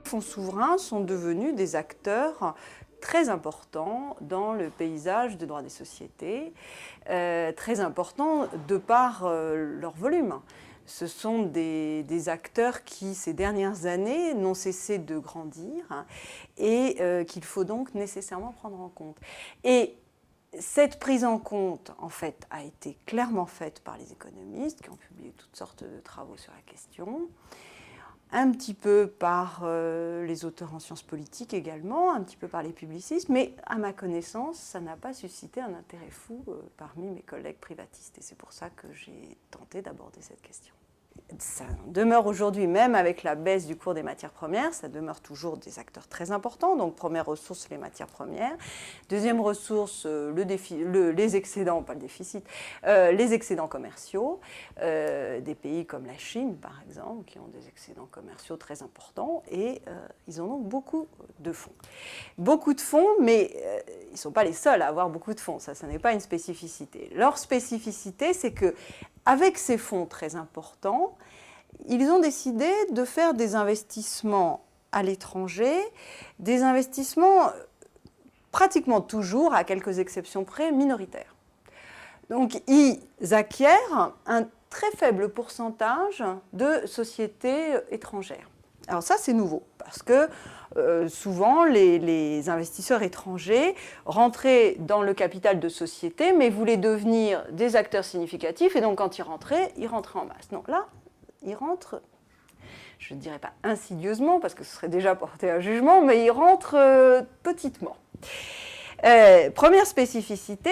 Les fonds souverains sont devenus des acteurs très importants dans le paysage de droit des sociétés, très importants de par leur volume. Ce sont des acteurs qui, ces dernières années, n'ont cessé de grandir et qu'il faut donc nécessairement prendre en compte. Et cette prise en compte, en fait, a été clairement faite par les économistes qui ont publié toutes sortes de travaux sur la question, un petit peu par les auteurs en sciences politiques également, un petit peu par les publicistes, mais à ma connaissance, ça n'a pas suscité un intérêt fou parmi mes collègues privatistes. Et c'est pour ça que j'ai tenté d'aborder cette question. Ça demeure aujourd'hui, même avec la baisse du cours des matières premières, ça demeure toujours des acteurs très importants. Donc première ressource, les matières premières. Deuxième ressource, les excédents, pas le déficit, les excédents commerciaux. Des pays comme la Chine, par exemple, qui ont des excédents commerciaux très importants et ils en ont beaucoup de fonds. Beaucoup de fonds, mais ils ne sont pas les seuls à avoir beaucoup de fonds. Ça n'est pas une spécificité. Leur spécificité, c'est que avec ces fonds très importants, ils ont décidé de faire des investissements à l'étranger, des investissements pratiquement toujours, à quelques exceptions près, minoritaires. Donc ils acquièrent un très faible pourcentage de sociétés étrangères. Alors ça, c'est nouveau, parce que souvent, les investisseurs étrangers rentraient dans le capital de sociétés, mais voulaient devenir des acteurs significatifs, et donc quand ils rentraient en masse. Donc là, ils rentrent, je ne dirais pas insidieusement, parce que ce serait déjà porter un jugement, mais ils rentrent petitement. Première spécificité.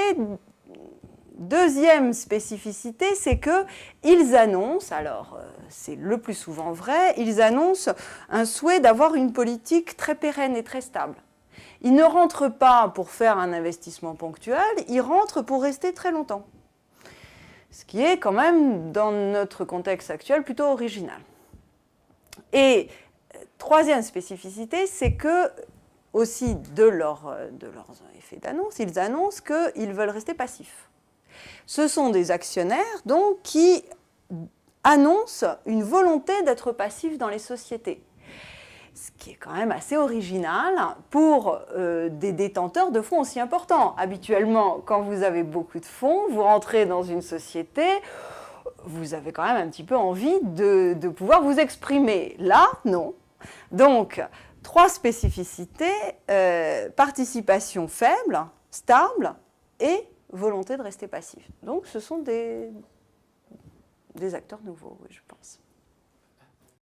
Deuxième spécificité, c'est qu'ils annoncent, alors c'est le plus souvent vrai, ils annoncent un souhait d'avoir une politique très pérenne et très stable. Ils ne rentrent pas pour faire un investissement ponctuel, ils rentrent pour rester très longtemps. Ce qui est quand même, dans notre contexte actuel, plutôt original. Et troisième spécificité, c'est que, aussi de leurs effets d'annonce, ils annoncent qu'ils veulent rester passifs. Ce sont des actionnaires donc qui annoncent une volonté d'être passifs dans les sociétés. Ce qui est quand même assez original pour des détenteurs de fonds aussi importants. Habituellement, quand vous avez beaucoup de fonds, vous rentrez dans une société, vous avez quand même un petit peu envie de pouvoir vous exprimer. Là, non. Donc, trois spécificités, participation faible, stable et volonté de rester passif. Donc ce sont des acteurs nouveaux, oui, je pense.